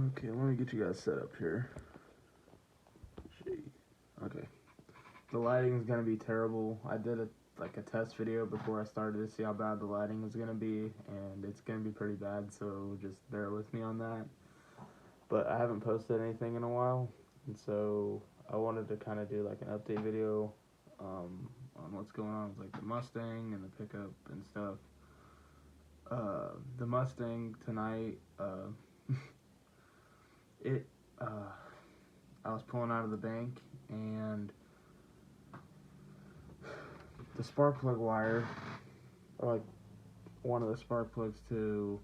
Okay, let me get you guys set up here. Gee. Okay. The lighting is gonna be terrible. I did a test video before I started to see how bad the lighting was gonna be, and it's gonna be pretty bad, so just bear with me on that. But I haven't posted anything in a while, and so I wanted to kind of do like an update video on what's going on with like the Mustang and the pickup and stuff. The Mustang tonight, it I was pulling out of the bank, and the spark plug wire, or like one of the spark plugs to,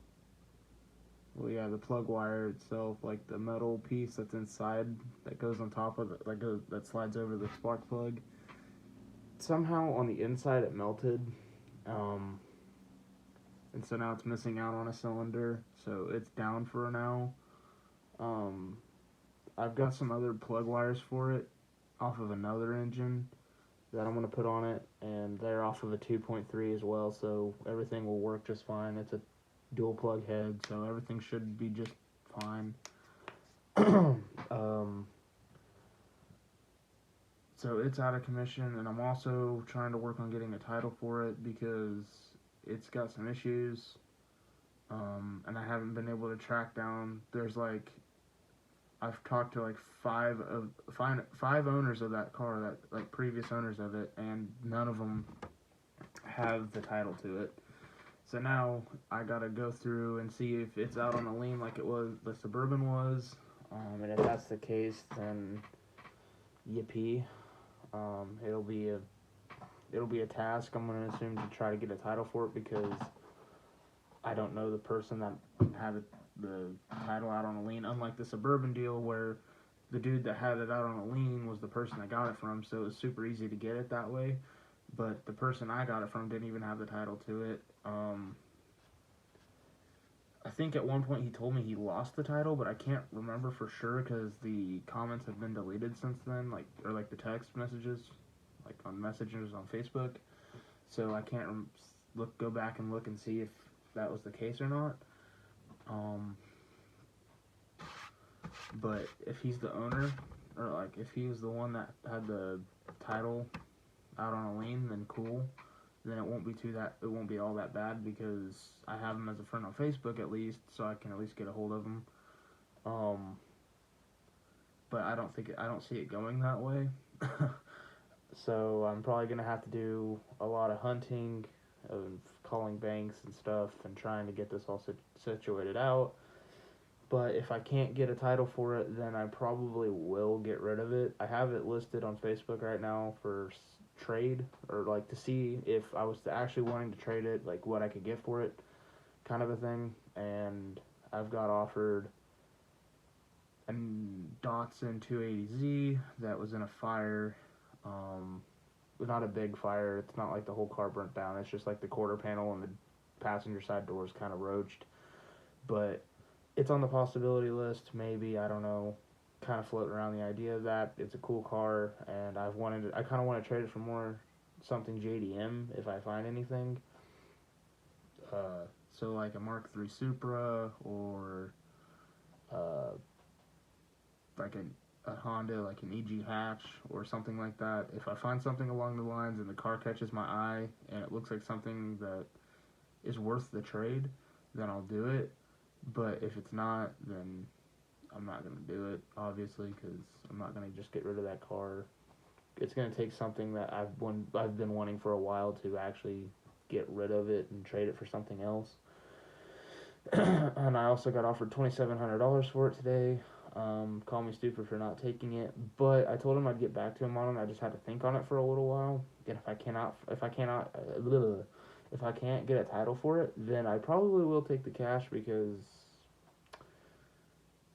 well, yeah, the plug wire itself, like the metal piece that's inside that goes on top of it, that slides over the spark plug. Somehow on the inside it melted, and so now it's missing out on a cylinder, so it's down for now. I've got some other plug wires for it off of another engine that I'm going to put on it, and they're off of a 2.3 as well, so everything will work just fine. It's a dual plug head, so everything should be just fine. So it's out of commission, and I'm also trying to work on getting a title for it because it's got some issues, and I haven't been able to track down. There's like, I've talked to like five owners of that car, that like previous owners of it, and none of them have the title to it. So now I gotta go through and see if it's out on a lien like it was, the Suburban was, and if that's the case, then yippee. It'll be a task, I'm gonna assume, to try to get a title for it, because I don't know the person that had the title out on a lien, unlike the Suburban deal where the dude that had it out on a lien was the person I got it from, so it was super easy to get it that way. But the person I got it from didn't even have the title to it. I think at one point he told me he lost the title, but I can't remember for sure because the comments have been deleted since then, or the text messages, like on messages on Facebook. So I can't go back and look and see if that was the case or not. But if he's the owner, or like if he was the one that had the title out on a lien, then cool. Then it won't be all that bad, because I have him as a friend on Facebook at least, so I can at least get a hold of him. But I don't see it going that way. So I'm probably gonna have to do a lot of hunting, of calling banks and stuff, and trying to get this all situated out. But if I can't get a title for it, then I probably will get rid of it. I have it listed on Facebook right now for trade, or like to see if I was actually wanting to trade it, like what I could get for it, kind of a thing. And I've got offered a Datsun 280Z that was in a fire. Not a big fire. It's not like the whole car burnt down. It's just like the quarter panel and the passenger side doors kind of roached. But it's on the possibility list, maybe, I don't know, kind of floating around the idea of that. It's a cool car, and I kind of want to trade it for something JDM if I find anything. So like a Mark III Supra, or like a Honda, like an EG hatch or something like that. If I find something along the lines and the car catches my eye and it looks like something that is worth the trade, then I'll do it. But if it's not, then I'm not going to do it, obviously, because I'm not going to just get rid of that car. It's going to take something that I've been wanting for a while to actually get rid of it and trade it for something else. And I also got offered $2,700 for it today. Call me stupid for not taking it, but I told him I'd get back to him on it. I just had to think on it for a little while. And if I can't get a title for it, then I probably will take the cash, because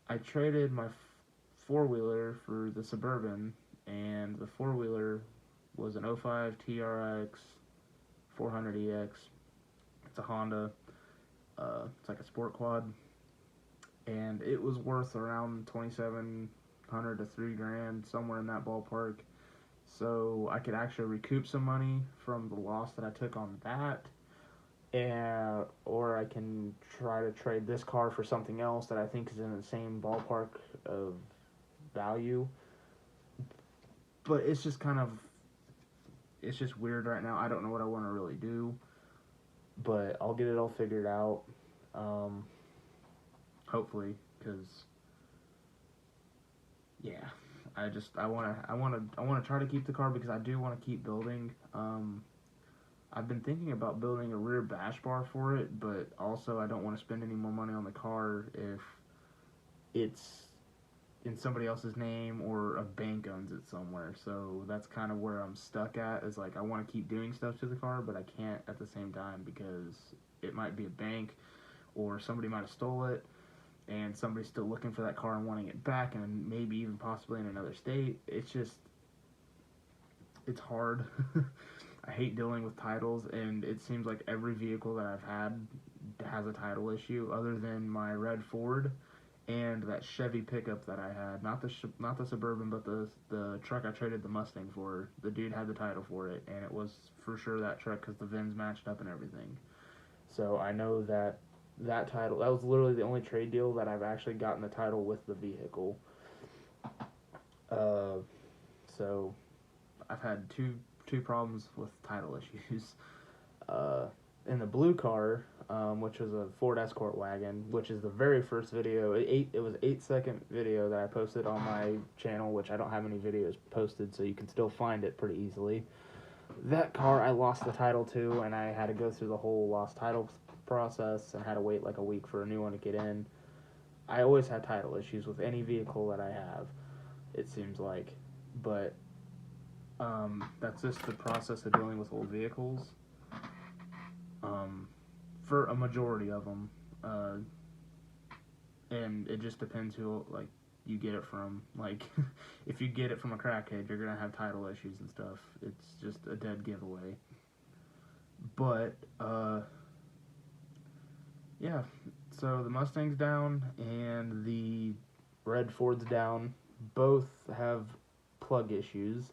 I traded my four-wheeler for the Suburban, and the four-wheeler was an 05 TRX 400EX. It's a Honda. It's like a sport quad, and it was worth around $2,700 to $3,000, somewhere in that ballpark. So I could actually recoup some money from the loss that I took on that. and or I can try to trade this car for something else that I think is in the same ballpark of value. But it's just kind of, it's just weird right now. I don't know what I want to really do, but I'll get it all figured out. Um, Hopefully, because yeah, I want to try to keep the car because I do want to keep building. I've been thinking about building a rear bash bar for it, but also I don't want to spend any more money on the car if it's in somebody else's name or a bank owns it somewhere. So that's kind of where I'm stuck at, is like I want to keep doing stuff to the car, but I can't at the same time because it might be a bank or somebody might have stole it and somebody's still looking for that car and wanting it back, and maybe even possibly in another state. It's just, it's hard. I hate dealing with titles, and it seems like every vehicle that I've had has a title issue, other than my red Ford and that Chevy pickup that I had. Not the Suburban, but the truck I traded the Mustang for. The dude had the title for it, and it was for sure that truck because the VINs matched up and everything. So I know that title, that was literally the only trade deal that I've actually gotten the title with the vehicle. Uh, so I've had two problems with title issues. Uh, in the blue car, which was a Ford Escort wagon, which is the very first video. It was 8-second video that I posted on my channel, which I don't have any videos posted, so you can still find it pretty easily. That car I lost the title to, and I had to go through the whole lost title process and had to wait like a week for a new one to get in. I always had title issues with any vehicle that I have, it seems like, but that's just the process of dealing with old vehicles. For a majority of them, and it just depends who like you get it from. Like, if you get it from a crackhead, you're gonna have title issues and stuff. It's just a dead giveaway. But yeah. So the Mustang's down and the red Ford's down. Both have plug issues.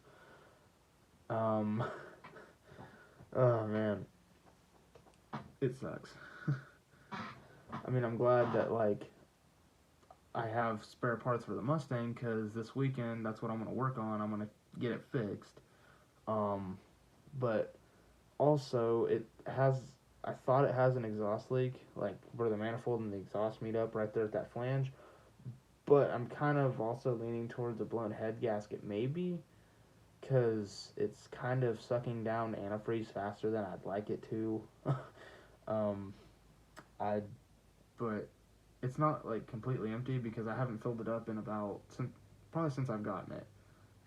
Oh man, it sucks. I mean, I'm glad that like I have spare parts for the Mustang, because this weekend that's what I'm gonna work on. I'm gonna get it fixed. But also it has. I thought it has an exhaust leak, like where the manifold and the exhaust meet up right there at that flange. But I'm kind of also leaning towards a blown head gasket, maybe, because it's kind of sucking down antifreeze faster than I'd like it to. um, I, but it's not like completely empty because I haven't filled it up in probably since I've gotten it.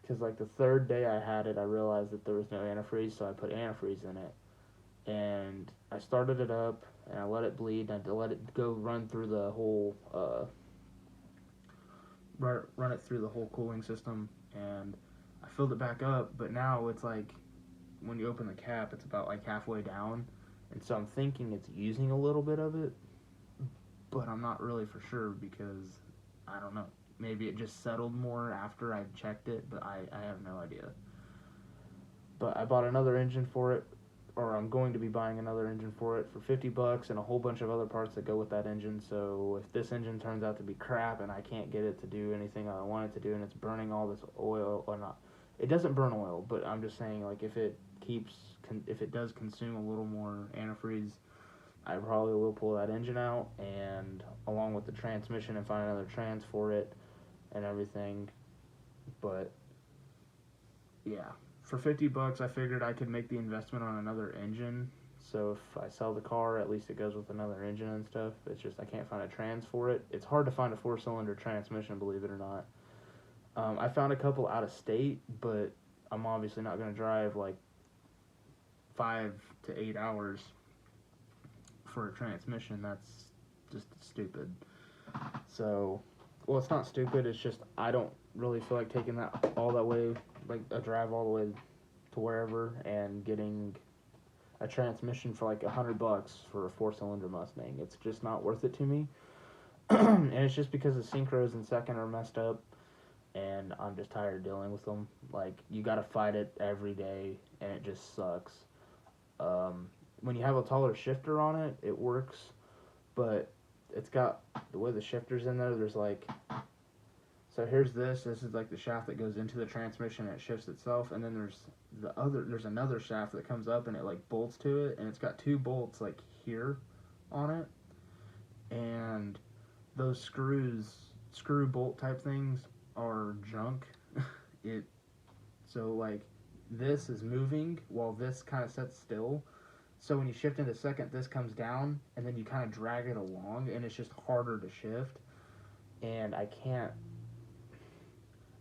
Because like the third day I had it, I realized that there was no antifreeze, so I put antifreeze in it, and I started it up and I let it bleed, and I let it go run through the whole run it through the whole cooling system, and I filled it back up, but now it's like when you open the cap, it's about like halfway down, and so I'm thinking it's using a little bit of it, but I'm not really for sure because I don't know. Maybe it just settled more after I checked it, but I have no idea. But I bought another engine for it, or I'm going to be buying another engine for it for $50 and a whole bunch of other parts that go with that engine. So if this engine turns out to be crap and I can't get it to do anything I want it to do, and it's burning all this oil, or not, it doesn't burn oil, but I'm just saying, like, if it does consume a little more antifreeze, I probably will pull that engine out, and along with the transmission, and find another trans for it and everything. But yeah, for $50, I figured I could make the investment on another engine. So if I sell the car, at least it goes with another engine and stuff. It's just I can't find a trans for it. It's hard to find a 4-cylinder transmission, believe it or not. I found a couple out of state, but I'm obviously not going to drive like 5 to 8 hours for a transmission. That's just stupid. So, well, it's not stupid. It's just I don't really feel like taking that all that way, like a drive all the way to wherever, and getting a transmission for like $100 for a 4-cylinder Mustang. It's just not worth it to me. And it's just because the synchros and second are messed up, and I'm just tired of dealing with them. Like, you gotta fight it every day, and it just sucks. when you have a taller shifter on it, it works, but it's got the way the shifter's in there. There's like, so here's this. This is like the shaft that goes into the transmission and it shifts itself, and then there's another shaft that comes up and it like bolts to it, and it's got two bolts like here on it, and those screw bolt type things are junk. it so like this is moving while this kind of sets still. So when you shift into second, this comes down, and then you kind of drag it along, and it's just harder to shift. And I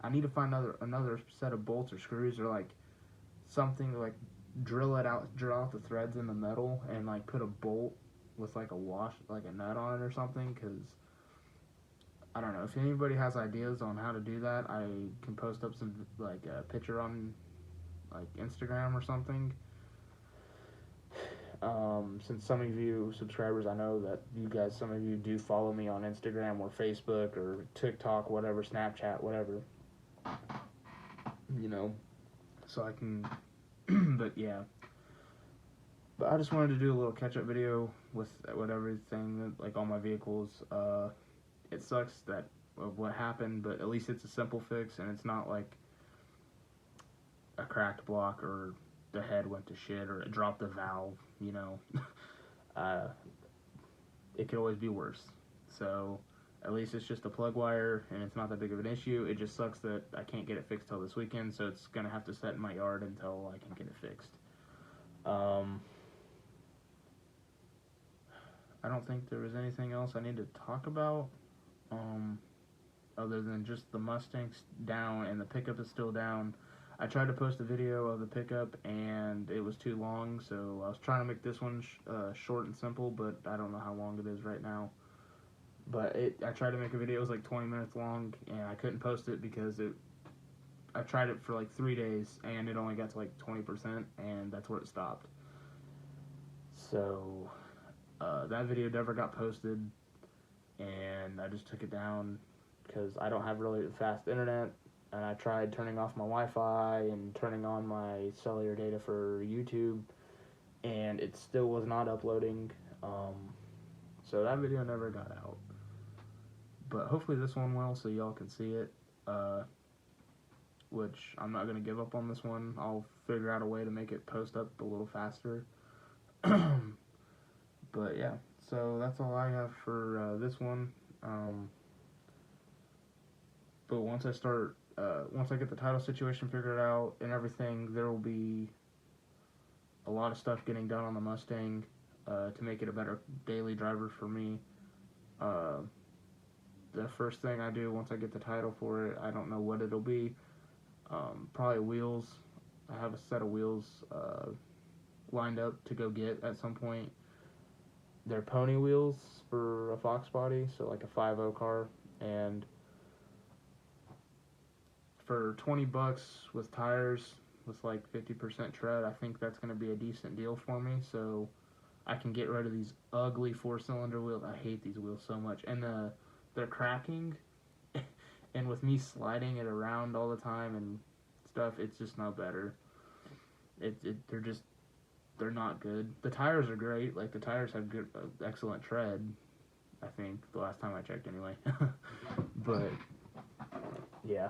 need to find another set of bolts or screws or like something to like drill out the threads in the metal, and like put a bolt with like a nut on it or something. Because I don't know, if anybody has ideas on how to do that, I can post up some like a picture on like Instagram or something. Since some of you subscribers, I know that some of you do follow me on Instagram or Facebook or TikTok, whatever, Snapchat, whatever, so I can, but yeah. But I just wanted to do a little catch-up video with everything, like all my vehicles. It sucks of what happened, but at least it's a simple fix, and it's not like a cracked block or the head went to shit or it dropped the valve, it could always be worse. So at least it's just a plug wire and it's not that big of an issue. It just sucks that I can't get it fixed till this weekend, so it's gonna have to sit in my yard until I can get it fixed. I don't think there was anything else I need to talk about, other than just the Mustang's down and the pickup is still down. I tried to post a video of the pickup and it was too long, so I was trying to make this one short and simple, but I don't know how long it is right now. But I tried to make a video, it was like 20 minutes long, and I couldn't post it because I tried it for like 3 days and it only got to like 20%, and that's where it stopped. So that video never got posted, and I just took it down because I don't have really fast internet. And I tried turning off my Wi-Fi and turning on my cellular data for YouTube, and it still was not uploading. So that video never got out. But hopefully this one will, so y'all can see it. Which I'm not going to give up on this one. I'll figure out a way to make it post up a little faster. But yeah, so that's all I have for this one. But once I get the title situation figured out and everything, there will be a lot of stuff getting done on the Mustang to make it a better daily driver for me. The first thing I do once I get the title for it, I don't know what it'll be. Probably wheels. I have a set of wheels lined up to go get at some point. They're pony wheels for a Fox body, so like a 5.0 car, and for $20 with tires with like 50% tread, I think that's going to be a decent deal for me. So I can get rid of these ugly 4-cylinder wheels. I hate these wheels so much, and they're cracking. And with me sliding it around all the time and stuff, it's just not better. They're not good. The tires are great. Like, the tires have good, excellent tread, I think, the last time I checked anyway. But yeah,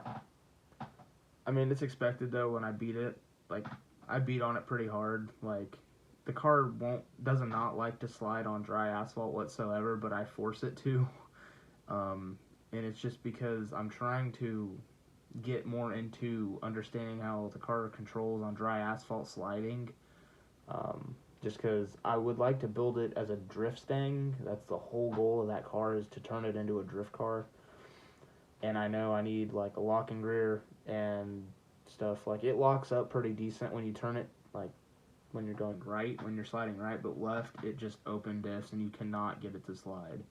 I mean, it's expected though. When I beat it, like, I beat on it pretty hard. Like, the car does not like to slide on dry asphalt whatsoever, but I force it to. And it's just because I'm trying to get more into understanding how the car controls on dry asphalt sliding. Just because I would like to build it as a drift stang. That's the whole goal of that car, is to turn it into a drift car. And I know I need like a locking rear and stuff. Like, it locks up pretty decent when you turn it, like when you're going right, when you're sliding right, but left it just open diffs and you cannot get it to slide.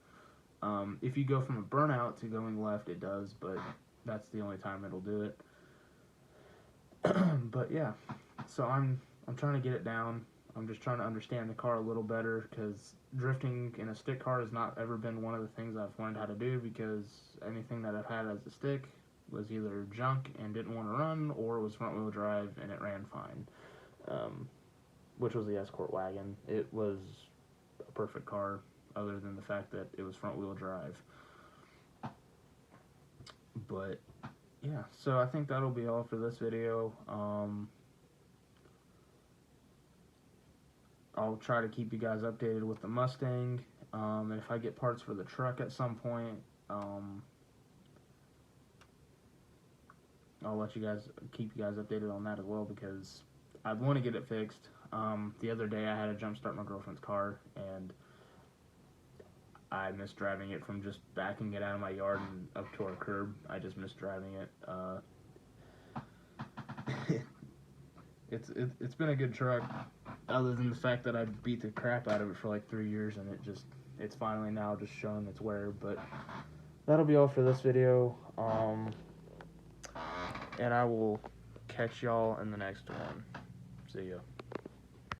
If you go from a burnout to going left, it does, but that's the only time it'll do it. But yeah, so I'm trying to get it down. I'm just trying to understand the car a little better, because drifting in a stick car has not ever been one of the things I've learned how to do, because anything that I've had as a stick was either junk and didn't want to run, or it was front wheel drive and it ran fine. which was the Escort wagon. It was a perfect car, other than the fact that it was front-wheel drive. But yeah, so I think that'll be all for this video. I'll try to keep you guys updated with the Mustang, and if I get parts for the truck at some point, I'll let you guys, keep you guys updated on that as well, because I want to get it fixed. The other day I had to jump start my girlfriend's car, and I missed driving it from just backing it out of my yard and up to our curb. I just missed driving it. It's been a good truck, other than the fact that I beat the crap out of it for like 3 years, and it's finally now just showing its wear. But that'll be all for this video, and I will catch y'all in the next one. See ya.